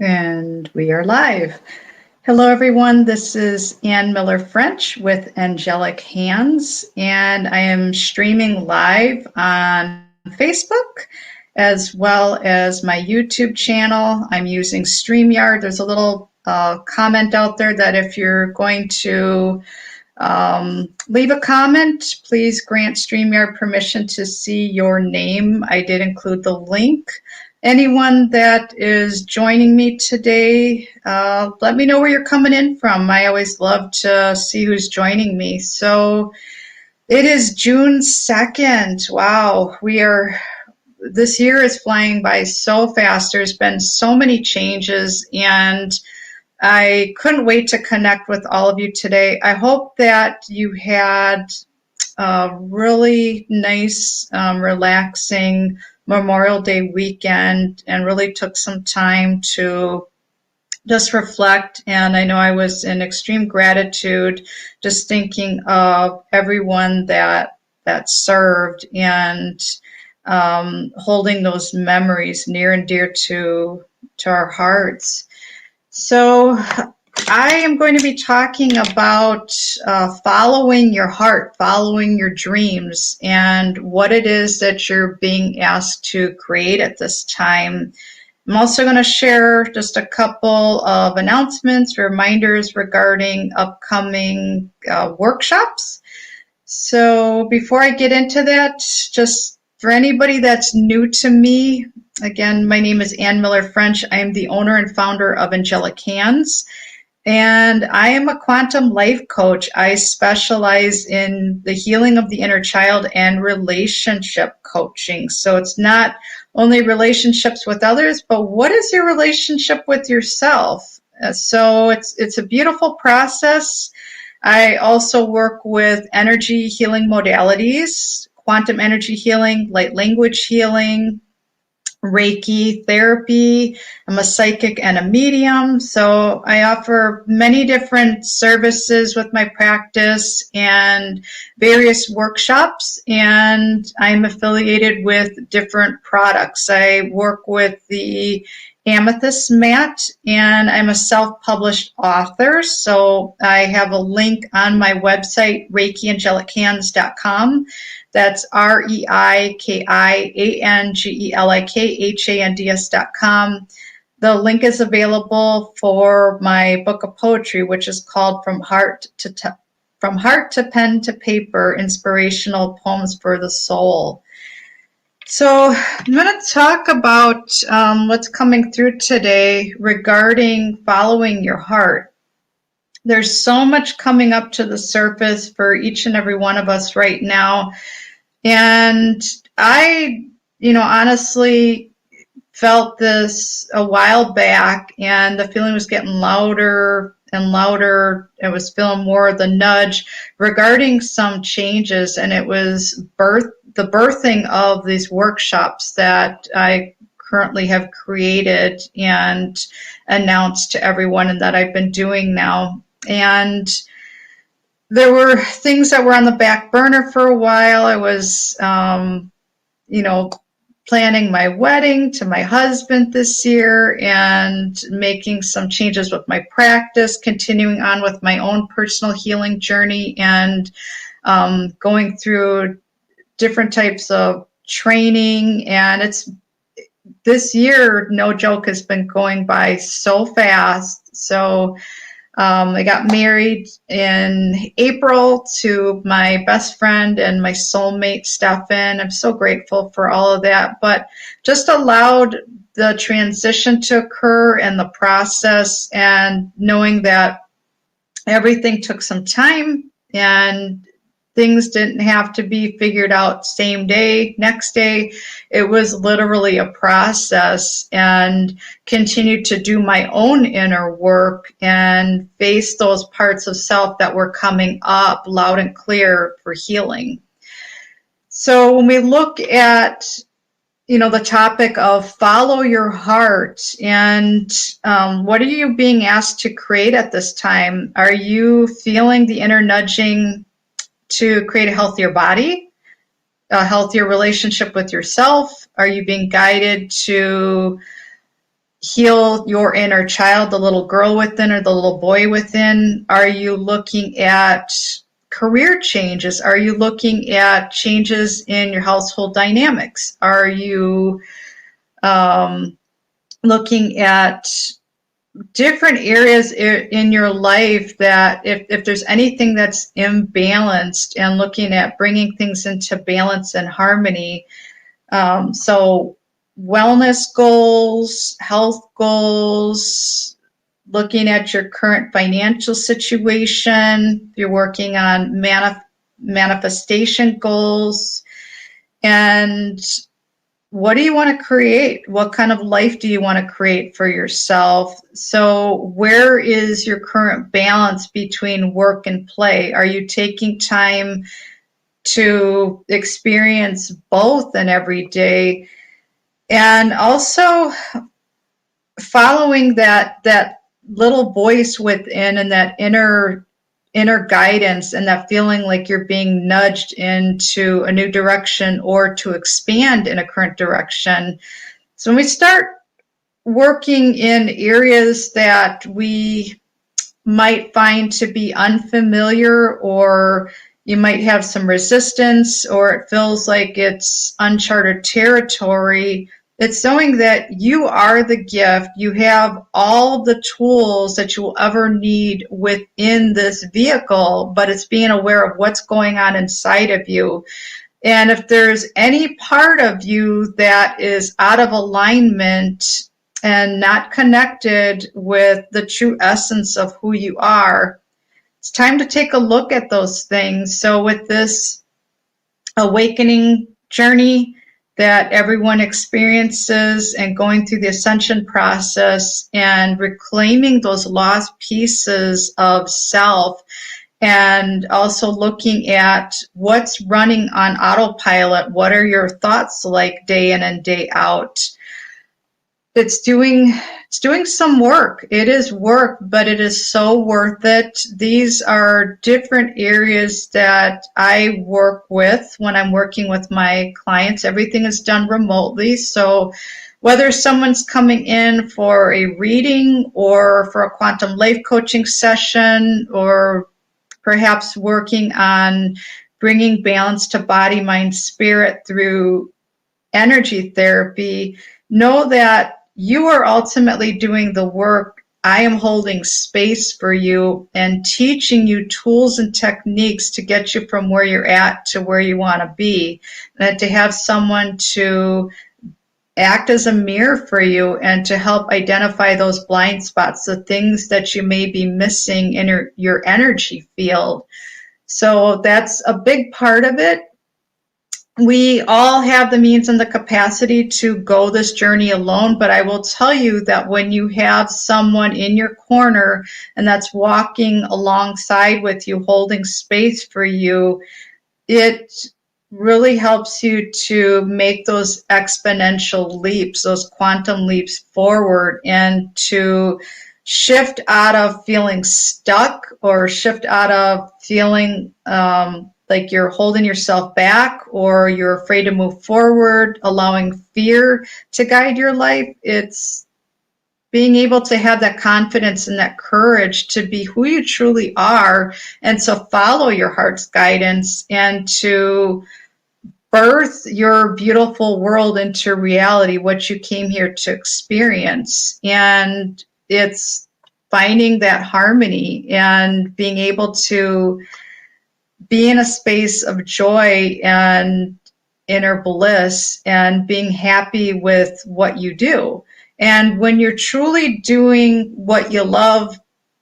And we are live. Hello, everyone. This is Ann Miller French with Angelic Hands, and I am streaming live on Facebook as well as my YouTube channel. I'm using StreamYard. There's a little comment out there that if you're going to leave a comment, please grant StreamYard permission to see your name. I did include the link. Anyone that is joining me today, let me know where you're coming in from. I always love to see who's joining me. So it is June 2nd. Wow, this year is flying by so fast. There's been so many changes, and I couldn't wait to connect with all of you today. I hope that you had a really nice, relaxing Memorial Day weekend and really took some time to just reflect. And I know I was in extreme gratitude, just thinking of everyone that served and holding those memories near and dear to our hearts. So I am going to be talking about following your heart, following your dreams, and what it is that you're being asked to create at this time. I'm also going to share just a couple of announcements, reminders regarding upcoming workshops. So before I get into that, just for anybody that's new to me, again, my name is Ann Miller French. I am the owner and founder of Angelic Hands, and I am a quantum life coach. I specialize in the healing of the inner child and relationship coaching. So it's not only relationships with others, but what is your relationship with yourself? So it's a beautiful process. I also work with energy healing modalities, quantum energy healing, light language healing, Reiki therapy. I'm a psychic and a medium, so I offer many different services with my practice and various workshops, and I'm affiliated with different products. I work with the Amethyst Mat, and I'm a self-published author, so I have a link on my website, ReikiAngelichaNds.com. That's ReikiAngelichaNds.com. The link is available for my book of poetry, which is called From Heart to Pen to Paper, Inspirational Poems for the Soul. So I'm going to talk about what's coming through today regarding following your heart. There's so much coming up to the surface for each and every one of us right now. And I, honestly felt this a while back, and the feeling was getting louder and louder. I was feeling more of the nudge regarding some changes, and it was the birthing of these workshops that I currently have created and announced to everyone, and that I've been doing now. And there were things that were on the back burner for a while. I was, planning my wedding to my husband this year and making some changes with my practice, continuing on with my own personal healing journey, and going through different types of training. And this year, no joke, has been going by so fast. So I got married in April to my best friend and my soulmate, Stefan. I'm so grateful for all of that, but just allowed the transition to occur and the process, and knowing that everything took some time and things didn't have to be figured out same day, next day. It was literally a process, and continued to do my own inner work and face those parts of self that were coming up loud and clear for healing. So when we look at the topic of follow your heart, and what are you being asked to create at this time? Are you feeling the inner nudging to create a healthier body, a healthier relationship with yourself? Are you being guided to heal your inner child, the little girl within or the little boy within? Are you looking at career changes? Are you looking at changes in your household dynamics? Are you looking at different areas in your life that if there's anything that's imbalanced, and looking at bringing things into balance and harmony? So wellness goals, health goals, looking at your current financial situation, you're working on manifestation goals, and what do you want to create? What kind of life do you want to create for yourself? So where is your current balance between work and play? Are you taking time to experience both in every day? And also following that little voice within, and that inner guidance, and that feeling like you're being nudged into a new direction or to expand in a current direction. So when we start working in areas that we might find to be unfamiliar, or you might have some resistance, or it feels like it's uncharted territory, it's knowing that you are the gift. You have all the tools that you will ever need within this vehicle, but it's being aware of what's going on inside of you. And if there's any part of you that is out of alignment and not connected with the true essence of who you are, it's time to take a look at those things. So with this awakening journey that everyone experiences, and going through the ascension process and reclaiming those lost pieces of self, and also looking at what's running on autopilot, what are your thoughts like day in and day out? It's doing some work. It is work, but it is so worth it. These are different areas that I work with when I'm working with my clients. Everything is done remotely. So whether someone's coming in for a reading, or for a quantum life coaching session, or perhaps working on bringing balance to body, mind, spirit through energy therapy, know that you are ultimately doing the work. I am holding space for you and teaching you tools and techniques to get you from where you're at to where you want to be. And to have someone to act as a mirror for you, and to help identify those blind spots, the things that you may be missing in your energy field. So that's a big part of it. We all have the means and the capacity to go this journey alone, but I will tell you that when you have someone in your corner and that's walking alongside with you, holding space for you, it really helps you to make those exponential leaps, those quantum leaps forward, and to shift out of feeling stuck, or shift out of feeling like you're holding yourself back, or you're afraid to move forward, allowing fear to guide your life. It's being able to have that confidence and that courage to be who you truly are, and to follow your heart's guidance, and to birth your beautiful world into reality, what you came here to experience. And it's finding that harmony and being able to be in a space of joy and inner bliss, and being happy with what you do. And when you're truly doing what you love,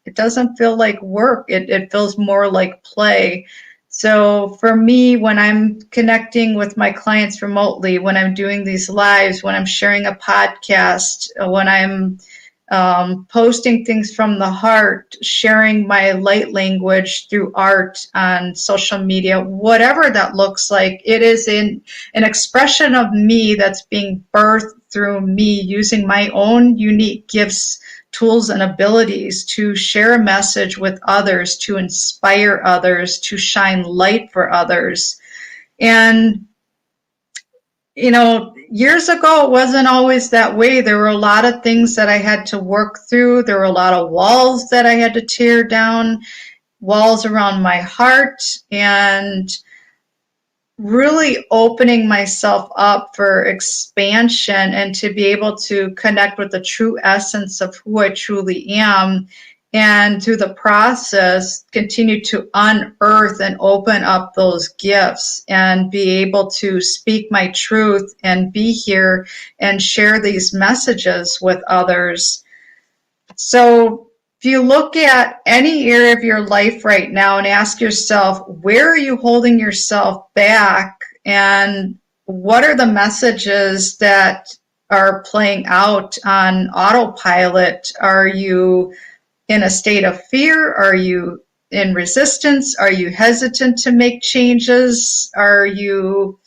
it doesn't feel like work. It feels more like play. So for me, when I'm connecting with my clients remotely, when I'm doing these lives, when I'm sharing a podcast, when I'm posting things from the heart, sharing my light language through art on social media, whatever that looks like, it is an expression of me that's being birthed through me, using my own unique gifts, tools, and abilities to share a message with others, to inspire others, to shine light for others. And years ago, it wasn't always that way. There were a lot of things that I had to work through. There were a lot of walls that I had to tear down, walls around my heart, and really opening myself up for expansion and to be able to connect with the true essence of who I truly am. And through the process, continue to unearth and open up those gifts and be able to speak my truth and be here and share these messages with others. So if you look at any area of your life right now and ask yourself, where are you holding yourself back? And what are the messages that are playing out on autopilot? Are you in a state of fear? Are you in resistance? Are you hesitant to make changes? Are you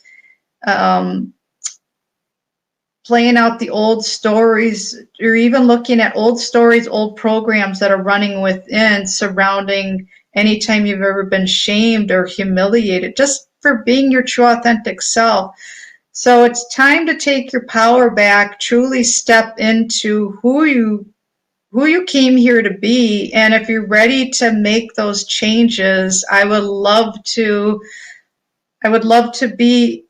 playing out the old stories, or even looking at old stories, old programs that are running within surrounding anytime you've ever been shamed or humiliated just for being your true authentic self? So it's time to take your power back, truly step into who you came here to be. And if you're ready to make those changes, I would love to be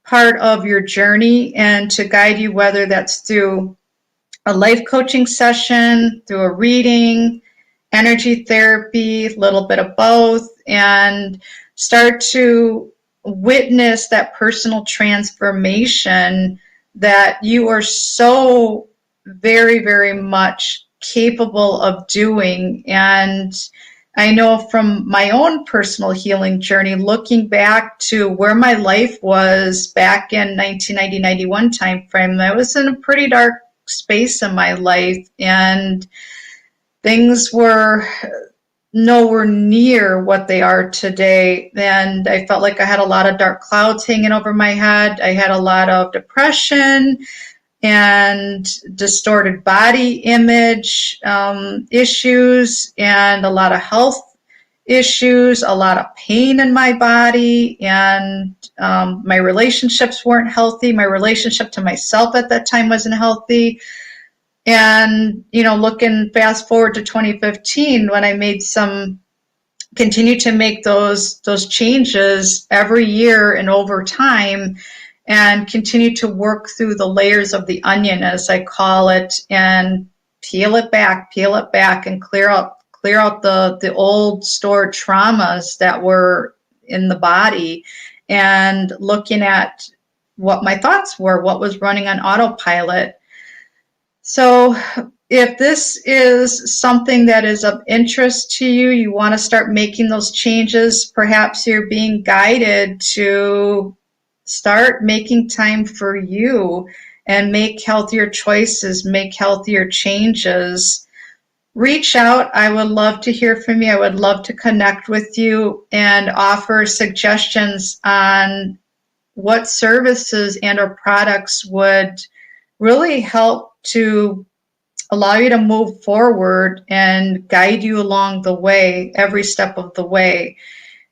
part of your journey and to guide you, whether that's through a life coaching session, through a reading, energy therapy, a little bit of both, and start to witness that personal transformation that you are so very, very much capable of doing. And I know from my own personal healing journey, looking back to where my life was back in 1990-91 timeframe, I was in a pretty dark space in my life, and things were nowhere near what they are today. And I felt like I had a lot of dark clouds hanging over my head. I had a lot of depression and distorted body image issues, and a lot of health issues, a lot of pain in my body, and my relationships weren't healthy. My relationship to myself at that time wasn't healthy. And, looking fast forward to 2015, when I continue to make those changes every year and over time, and continue to work through the layers of the onion, as I call it, and peel it back, and clear out the old stored traumas that were in the body, and looking at what my thoughts were, what was running on autopilot. So if this is something that is of interest to you, you want to start making those changes, perhaps you're being guided to start making time for you and make healthier choices, make healthier changes, reach out. I would love to hear from you. I would love to connect with you and offer suggestions on what services and or products would really help to allow you to move forward and guide you along the way, every step of the way.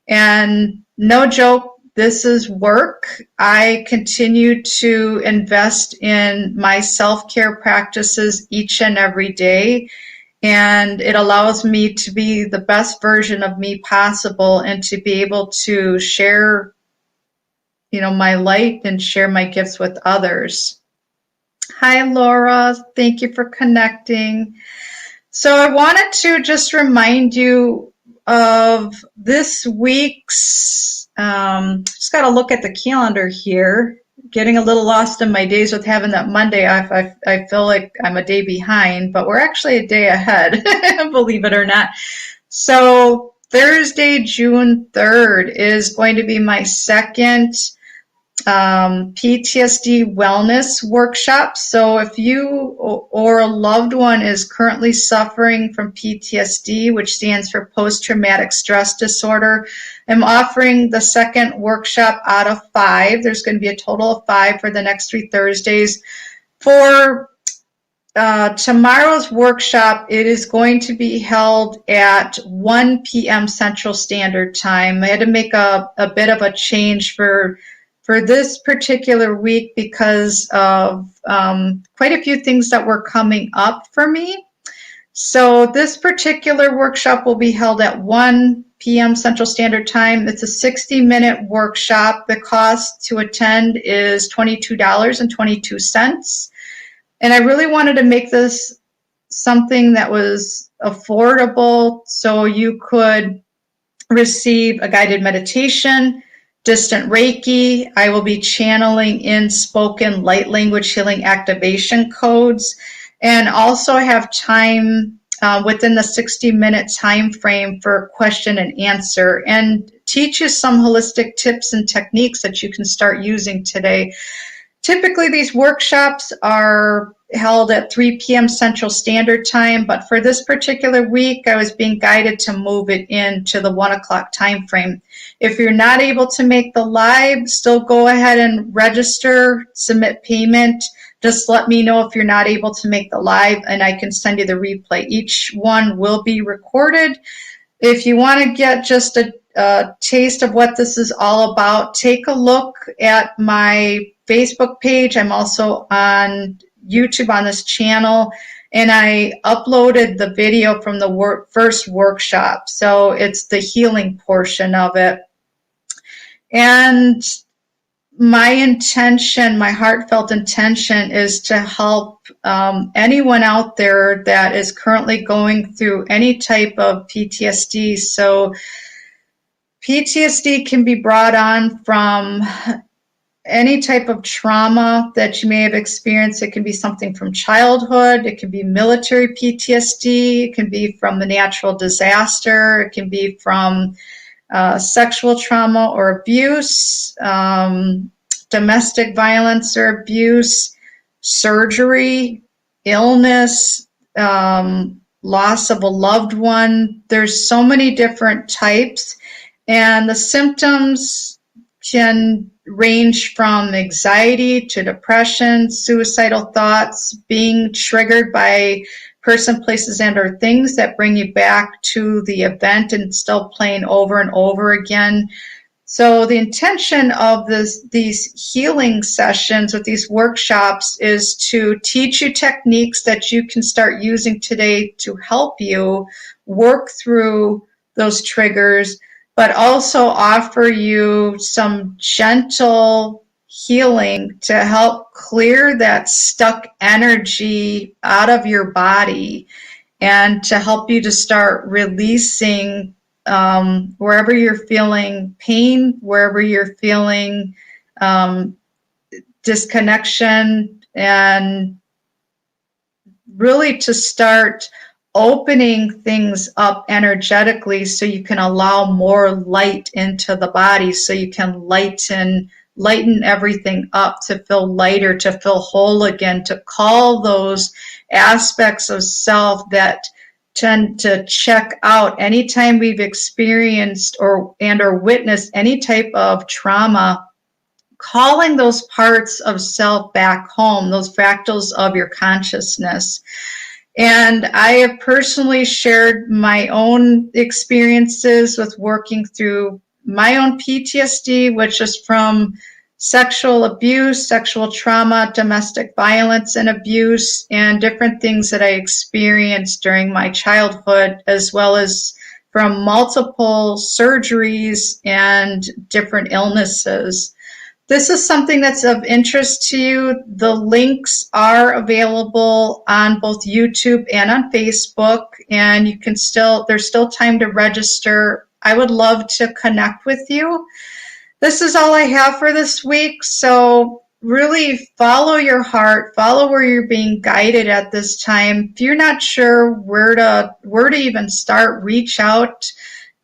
And no joke, this is work. I continue to invest in my self-care practices each and every day, and it allows me to be the best version of me possible and to be able to share, my light and share my gifts with others. Hi, Laura. Thank you for connecting. So I wanted to just remind you of this week's, just got to look at the calendar here, getting a little lost in my days with having that Monday off. I feel like I'm a day behind, but we're actually a day ahead, believe it or not. So Thursday, June 3rd is going to be my second PTSD wellness workshop. So if you or a loved one is currently suffering from PTSD, which stands for post-traumatic stress disorder, I'm offering the second workshop out of 5. There's going to be a total of 5 for the next 3 Thursdays. For tomorrow's workshop, it is going to be held at 1 p.m. Central Standard Time. I had to make a bit of a change for for this particular week because of quite a few things that were coming up for me. So this particular workshop will be held at 1 p.m. Central Standard Time. It's a 60-minute workshop. The cost to attend is $22.22. And I really wanted to make this something that was affordable so you could receive a guided meditation, distant Reiki. I will be channeling in spoken light language healing activation codes, and also have time within the 60-minute time frame for question and answer, and teach you some holistic tips and techniques that you can start using today. Typically, these workshops are held at 3 p.m. Central Standard Time, but for this particular week, I was being guided to move it into the 1 o'clock time frame. If you're not able to make the live, still go ahead and register, submit payment. Just let me know if you're not able to make the live, and I can send you the replay. Each one will be recorded. If you want to get just a taste of what this is all about, take a look at my Facebook page. I'm also on YouTube on this channel, and I uploaded the video from the first workshop. So it's the healing portion of it. And my intention, my heartfelt intention, is to help anyone out there that is currently going through any type of PTSD. So PTSD can be brought on from any type of trauma that you may have experienced. It can be something from childhood. It can be military PTSD. It can be from the natural disaster. It can be from sexual trauma or abuse, domestic violence or abuse, surgery, illness, loss of a loved one. There's so many different types, and the symptoms can range from anxiety to depression, suicidal thoughts, being triggered by person, places, and or things that bring you back to the event and still playing over and over again. So the intention of these healing sessions with these workshops is to teach you techniques that you can start using today to help you work through those triggers, but also offer you some gentle healing to help clear that stuck energy out of your body, and to help you to start releasing wherever you're feeling pain, wherever you're feeling disconnection, and really to start opening things up energetically so you can allow more light into the body, so you can lighten everything up to feel lighter, to feel whole again, to call those aspects of self that tend to check out anytime we've experienced or witnessed any type of trauma, calling those parts of self back home, those fractals of your consciousness. And I have personally shared my own experiences with working through my own PTSD, which is from sexual abuse, sexual trauma, domestic violence and abuse, and different things that I experienced during my childhood, as well as from multiple surgeries and different illnesses. This is something that's of interest to you. The links are available on both YouTube and on Facebook, and you can there's still time to register. I would love to connect with you. This is all I have for this week, so really follow your heart, follow where you're being guided at this time. If you're not sure where to even start, reach out.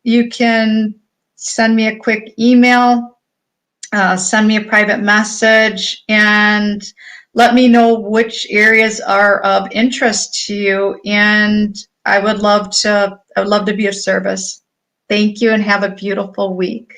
You can send me a quick email, send me a private message, and let me know which areas are of interest to you, and I would love to be of service. Thank you, and have a beautiful week.